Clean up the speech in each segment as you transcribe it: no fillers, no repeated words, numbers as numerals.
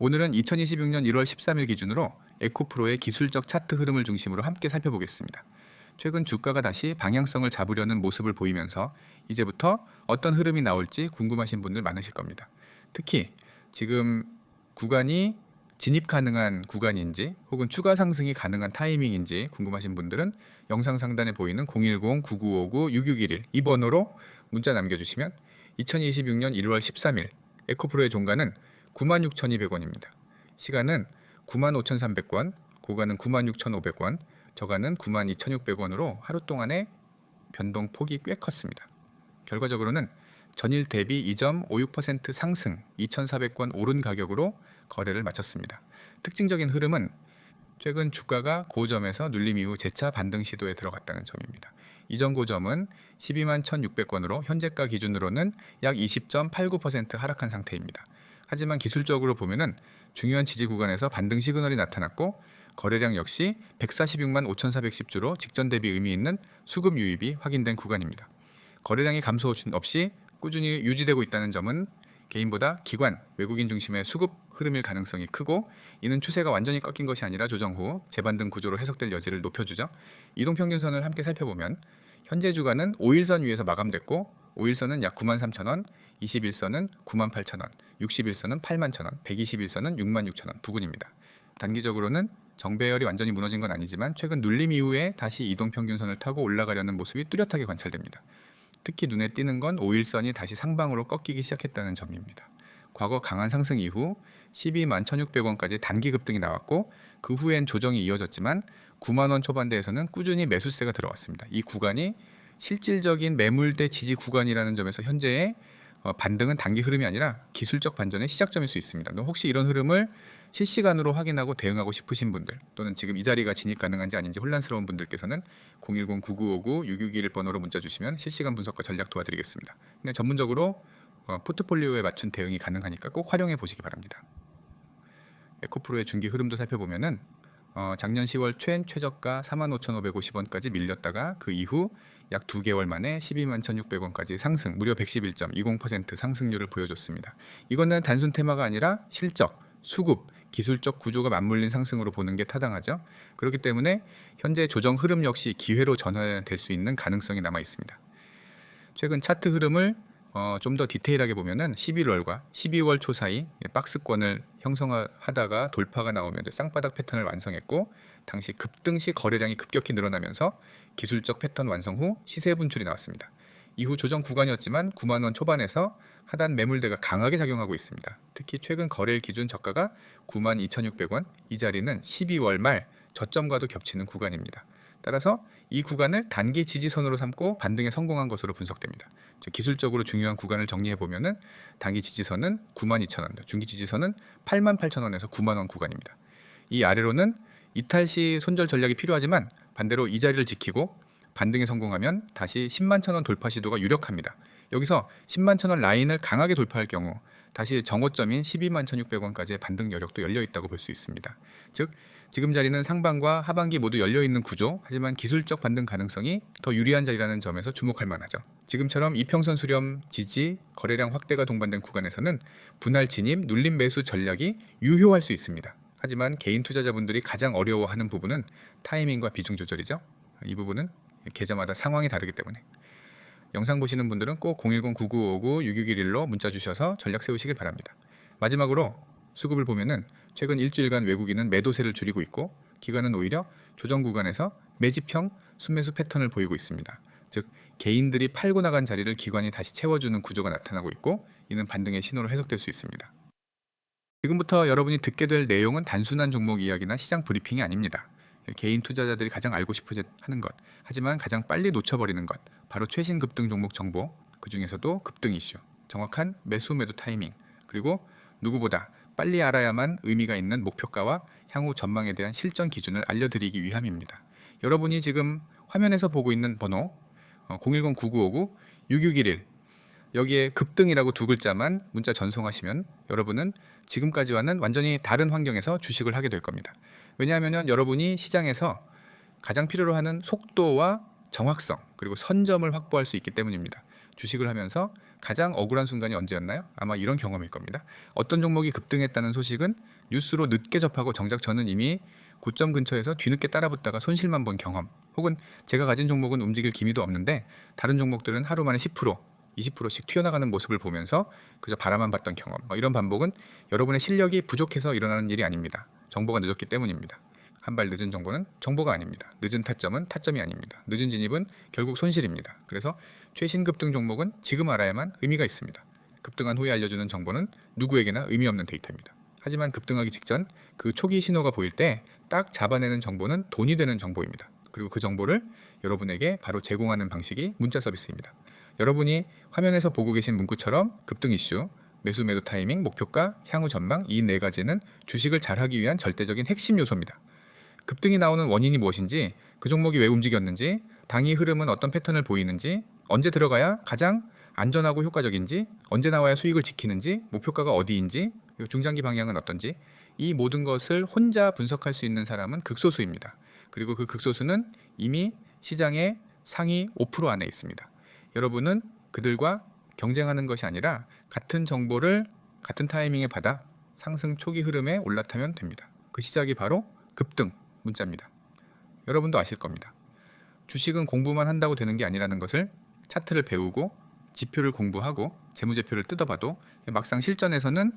오늘은 2026년 1월 13일 기준으로 에코프로의 기술적 차트 흐름을 중심으로 함께 살펴보겠습니다. 최근 주가가 다시 방향성을 잡으려는 모습을 보이면서 이제부터 어떤 흐름이 나올지 궁금하신 분들 많으실 겁니다. 특히 지금 구간이 진입 가능한 구간인지 혹은 추가 상승이 가능한 타이밍인지 궁금하신 분들은 영상 상단에 보이는 010-9959-6611 이 번호로 문자 남겨주시면 2026년 1월 13일 에코프로의 종가는 96,200원입니다. 시간은 95,300원, 고가는 96,500원, 저가는 92,600원으로 하루 동안의 변동폭이 꽤 컸습니다. 결과적으로는 전일 대비 2.56% 상승, 2,400원 오른 가격으로 거래를 마쳤습니다. 특징적인 흐름은 최근 주가가 고점에서 눌림 이후 재차 반등 시도에 들어갔다는 점입니다. 이전 고점은 12만 1,600원으로 현재가 기준으로는 약 20.89% 하락한 상태입니다. 하지만 기술적으로 보면은 중요한 지지 구간에서 반등 시그널이 나타났고 거래량 역시 146만 5,410주로 직전 대비 의미 있는 수급 유입이 확인된 구간입니다. 거래량의 감소 없이 꾸준히 유지되고 있다는 점은 개인보다 기관, 외국인 중심의 수급 흐름일 가능성이 크고 이는 추세가 완전히 꺾인 것이 아니라 조정 후 재반등 구조로 해석될 여지를 높여주죠. 이동평균선을 함께 살펴보면 현재 주가는 5일선 위에서 마감됐고 5일선은 약 93,000원, 21선은 98,000원, 61선은 81,000원, 121선은 66,000원 부근입니다. 단기적으로는 정배열이 완전히 무너진 건 아니지만 최근 눌림 이후에 다시 이동평균선을 타고 올라가려는 모습이 뚜렷하게 관찰됩니다. 특히 눈에 띄는 건 5일선이 다시 상방으로 꺾이기 시작했다는 점입니다. 과거 강한 상승 이후 12만 1,600원까지 단기 급등이 나왔고 그 후엔 조정이 이어졌지만 9만 원 초반대에서는 꾸준히 매수세가 들어왔습니다. 이 구간이 실질적인 매물대 지지 구간이라는 점에서 현재의 반등은 단기 흐름이 아니라 기술적 반전의 시작점일 수 있습니다. 혹시 이런 흐름을 실시간으로 확인하고 대응하고 싶으신 분들 또는 지금 이 자리가 진입 가능한지 아닌지 혼란스러운 분들께서는 010-9959-6621 번호로 문자 주시면 실시간 분석과 전략 도와드리겠습니다. 그냥 전문적으로 포트폴리오에 맞춘 대응이 가능하니까 꼭 활용해 보시기 바랍니다. 에코프로의 중기 흐름도 살펴보면은 작년 10월 최저가 45,550원까지 밀렸다가 그 이후 약 2개월 만에 12만 1,600원까지 상승, 무려 111.20% 상승률을 보여줬습니다. 이거는 단순 테마가 아니라 실적, 수급, 기술적 구조가 맞물린 상승으로 보는 게 타당하죠. 그렇기 때문에 현재 조정 흐름 역시 기회로 전환될 수 있는 가능성이 남아 있습니다. 최근 차트 흐름을 좀 더 디테일하게 보면은 11월과 12월 초 사이 박스권을 형성하다가 돌파가 나오면 쌍바닥 패턴을 완성했고 당시 급등시 거래량이 급격히 늘어나면서 기술적 패턴 완성 후 시세 분출이 나왔습니다. 이후 조정 구간이었지만 9만 원 초반에서 하단 매물대가 강하게 작용하고 있습니다. 특히 최근 거래일 기준 저가가 9만 2,600원, 이 자리는 12월 말 저점과도 겹치는 구간입니다. 따라서 이 구간을 단기 지지선으로 삼고 반등에 성공한 것으로 분석됩니다. 기술적으로 중요한 구간을 정리해 보면은 단기 지지선은 92,000원, 중기 지지선은 88,000원에서 9만 원 구간입니다. 이 아래로는 이탈 시 손절 전략이 필요하지만 반대로 이 자리를 지키고 반등에 성공하면 다시 10만 1,000원 돌파 시도가 유력합니다. 여기서 10만 1,000원 라인을 강하게 돌파할 경우 다시 정오점인 12만 1,600원까지의 반등 여력도 열려 있다고 볼 수 있습니다. 즉 지금 자리는 상반과 하반기 모두 열려 있는 구조, 하지만 기술적 반등 가능성이 더 유리한 자리라는 점에서 주목할 만하죠. 지금처럼 이평선 수렴, 지지, 거래량 확대가 동반된 구간에서는 분할 진입, 눌림 매수 전략이 유효할 수 있습니다. 하지만 개인 투자자분들이 가장 어려워하는 부분은 타이밍과 비중 조절이죠. 이 부분은 계좌마다 상황이 다르기 때문에 영상 보시는 분들은 꼭 010-9959-6611로 문자 주셔서 전략 세우시길 바랍니다. 마지막으로 수급을 보면은 최근 일주일간 외국인은 매도세를 줄이고 있고 기관은 오히려 조정 구간에서 매집형 순매수 패턴을 보이고 있습니다. 즉 개인들이 팔고 나간 자리를 기관이 다시 채워주는 구조가 나타나고 있고 이는 반등의 신호로 해석될 수 있습니다. 지금부터 여러분이 듣게 될 내용은 단순한 종목 이야기나 시장 브리핑이 아닙니다. 개인 투자자들이 가장 알고 싶어 하는 것, 하지만 가장 빨리 놓쳐버리는 것, 바로 최신 급등 종목 정보, 그 중에서도 급등 이슈, 정확한 매수 매도 타이밍, 그리고 누구보다 빨리 알아야만 의미가 있는 목표가와 향후 전망에 대한 실전 기준을 알려드리기 위함입니다. 여러분이 지금 화면에서 보고 있는 번호 010-9959-6611 여기에 급등이라고 두 글자만 문자 전송하시면 여러분은 지금까지와는 완전히 다른 환경에서 주식을 하게 될 겁니다. 왜냐하면 여러분이 시장에서 가장 필요로 하는 속도와 정확성 그리고 선점을 확보할 수 있기 때문입니다. 주식을 하면서 가장 억울한 순간이 언제였나요? 아마 이런 경험일 겁니다. 어떤 종목이 급등했다는 소식은 뉴스로 늦게 접하고 정작 저는 이미 고점 근처에서 뒤늦게 따라붙다가 손실만 본 경험, 혹은 제가 가진 종목은 움직일 기미도 없는데 다른 종목들은 하루 만에 10%, 20%씩 튀어나가는 모습을 보면서 그저 바라만 봤던 경험, 이런 반복은 여러분의 실력이 부족해서 일어나는 일이 아닙니다. 정보가 늦었기 때문입니다. 한 발 늦은 정보는 정보가 아닙니다. 늦은 타점은 타점이 아닙니다. 늦은 진입은 결국 손실입니다. 그래서 최신 급등 종목은 지금 알아야만 의미가 있습니다. 급등한 후에 알려주는 정보는 누구에게나 의미 없는 데이터입니다. 하지만 급등하기 직전 그 초기 신호가 보일 때 딱 잡아내는 정보는 돈이 되는 정보입니다. 그리고 그 정보를 여러분에게 바로 제공하는 방식이 문자 서비스입니다. 여러분이 화면에서 보고 계신 문구처럼 급등 이슈, 매수 매도 타이밍, 목표가, 향후 전망, 이 네 가지는 주식을 잘하기 위한 절대적인 핵심 요소입니다. 급등이 나오는 원인이 무엇인지, 그 종목이 왜 움직였는지, 당일 흐름은 어떤 패턴을 보이는지, 언제 들어가야 가장 안전하고 효과적인지, 언제 나와야 수익을 지키는지, 목표가가 어디인지, 그리고 중장기 방향은 어떤지, 이 모든 것을 혼자 분석할 수 있는 사람은 극소수입니다. 그리고 그 극소수는 이미 시장의 상위 5% 안에 있습니다. 여러분은 그들과 경쟁하는 것이 아니라 같은 정보를 같은 타이밍에 받아 상승 초기 흐름에 올라타면 됩니다. 그 시작이 바로 급등 문자입니다. 여러분도 아실 겁니다. 주식은 공부만 한다고 되는 게 아니라는 것을 차트를 배우고 지표를 공부하고 재무제표를 뜯어봐도 막상 실전에서는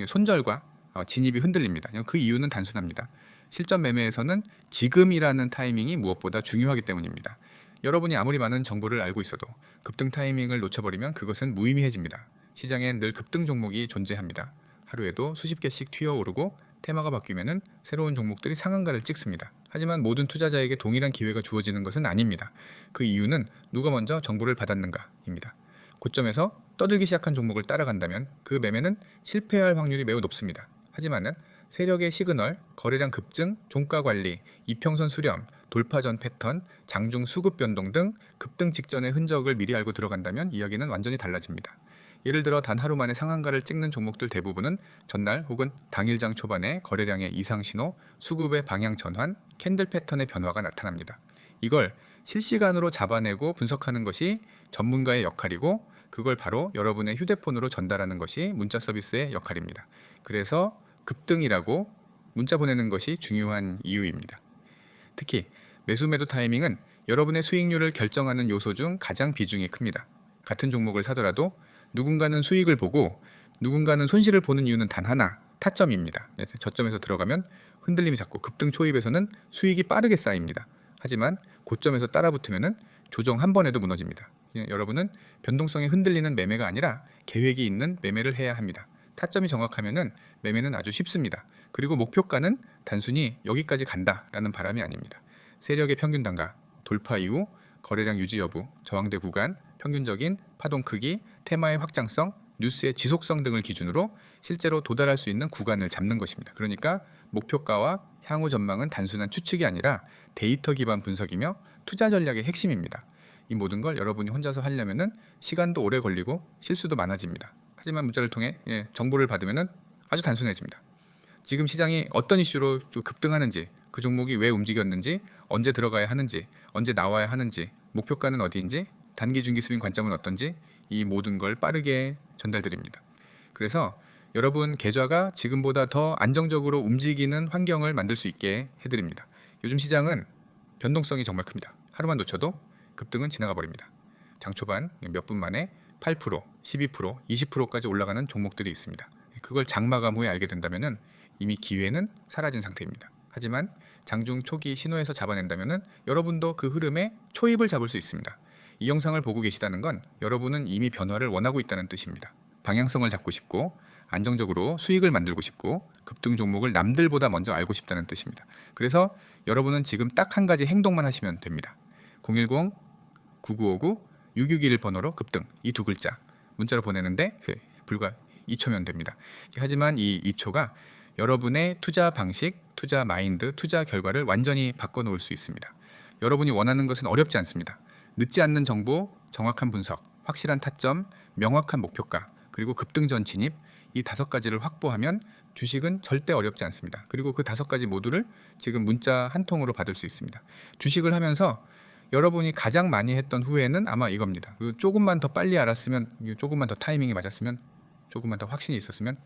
손절과 진입이 흔들립니다. 그 이유는 단순합니다. 실전 매매에서는 지금이라는 타이밍이 무엇보다 중요하기 때문입니다. 여러분이 아무리 많은 정보를 알고 있어도 급등 타이밍을 놓쳐버리면 그것은 무의미해집니다. 시장엔 늘 급등 종목이 존재합니다. 하루에도 수십 개씩 튀어오르고 테마가 바뀌면은 새로운 종목들이 상한가를 찍습니다. 하지만 모든 투자자에게 동일한 기회가 주어지는 것은 아닙니다. 그 이유는 누가 먼저 정보를 받았는가입니다. 고점에서 떠들기 시작한 종목을 따라간다면 그 매매는 실패할 확률이 매우 높습니다. 하지만은 세력의 시그널, 거래량 급증, 종가 관리, 이평선 수렴, 돌파 전 패턴, 장중 수급 변동 등 급등 직전의 흔적을 미리 알고 들어간다면 이야기는 완전히 달라집니다. 예를 들어 단 하루 만에 상한가를 찍는 종목들 대부분은 전날 혹은 당일장 초반에 거래량의 이상 신호, 수급의 방향 전환, 캔들 패턴의 변화가 나타납니다. 이걸 실시간으로 잡아내고 분석하는 것이 전문가의 역할이고, 그걸 바로 여러분의 휴대폰으로 전달하는 것이 문자 서비스의 역할입니다. 그래서 급등이라고 문자 보내는 것이 중요한 이유입니다. 특히 매수 매도 타이밍은 여러분의 수익률을 결정하는 요소 중 가장 비중이 큽니다. 같은 종목을 사더라도 누군가는 수익을 보고 누군가는 손실을 보는 이유는 단 하나, 타점입니다. 저점에서 들어가면 흔들림이 작고 급등 초입에서는 수익이 빠르게 쌓입니다. 하지만 고점에서 따라붙으면 조정 한 번에도 무너집니다. 여러분은 변동성에 흔들리는 매매가 아니라 계획이 있는 매매를 해야 합니다. 타점이 정확하면 매매는 아주 쉽습니다. 그리고 목표가는 단순히 여기까지 간다라는 바람이 아닙니다. 세력의 평균 단가, 돌파 이후 거래량 유지 여부, 저항대 구간, 평균적인 파동 크기, 테마의 확장성, 뉴스의 지속성 등을 기준으로 실제로 도달할 수 있는 구간을 잡는 것입니다. 그러니까 목표가와 향후 전망은 단순한 추측이 아니라 데이터 기반 분석이며 투자 전략의 핵심입니다. 이 모든 걸 여러분이 혼자서 하려면 시간도 오래 걸리고 실수도 많아집니다. 하지만 문자를 통해 정보를 받으면 아주 단순해집니다. 지금 시장이 어떤 이슈로 급등하는지, 그 종목이 왜 움직였는지, 언제 들어가야 하는지, 언제 나와야 하는지, 목표가는 어디인지, 단기 중기 스윙 관점은 어떤지, 이 모든 걸 빠르게 전달드립니다. 그래서 여러분 계좌가 지금보다 더 안정적으로 움직이는 환경을 만들 수 있게 해드립니다. 요즘 시장은 변동성이 정말 큽니다. 하루만 놓쳐도 급등은 지나가 버립니다. 장 초반 몇 분 만에 8%, 12%, 20%까지 올라가는 종목들이 있습니다. 그걸 장마감 후에 알게 된다면 이미 기회는 사라진 상태입니다. 하지만 장중 초기 신호에서 잡아낸다면 여러분도 그 흐름에 초입을 잡을 수 있습니다. 이 영상을 보고 계시다는 건 여러분은 이미 변화를 원하고 있다는 뜻입니다. 방향성을 잡고 싶고 안정적으로 수익을 만들고 싶고 급등 종목을 남들보다 먼저 알고 싶다는 뜻입니다. 그래서 여러분은 지금 딱 한 가지 행동만 하시면 됩니다. 010-9959-6621 번호로 급등, 이 두 글자 문자로 보내는데 불과 2초면 됩니다. 하지만 이 2초가 여러분의 투자 방식, 투자 마인드, 투자 결과를 완전히 바꿔놓을 수 있습니다. 여러분이 원하는 것은 어렵지 않습니다. 늦지 않는 정보, 정확한 분석, 확실한 타점, 명확한 목표가, 그리고 급등 전 진입, 이 5가지를 확보하면 주식은 절대 어렵지 않습니다. 그리고 그 5가지 모두를 지금 문자 한 통으로 받을 수 있습니다. 주식을 하면서 여러분이 가장 많이 했던 후회는 아마 이겁니다. 조금만 더 빨리 알았으면, 조금만 더 타이밍이 맞았으면, 조금만 더 확신이 있었으면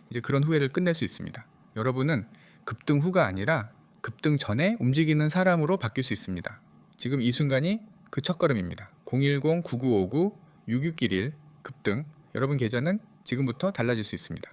이제 그런 후회를 끝낼 수 있습니다. 여러분은 급등 후가 아니라 급등 전에 움직이는 사람으로 바뀔 수 있습니다. 지금 이 순간이 그 첫걸음입니다. 010-9959-6611 급등. 여러분 계좌는 지금부터 달라질 수 있습니다.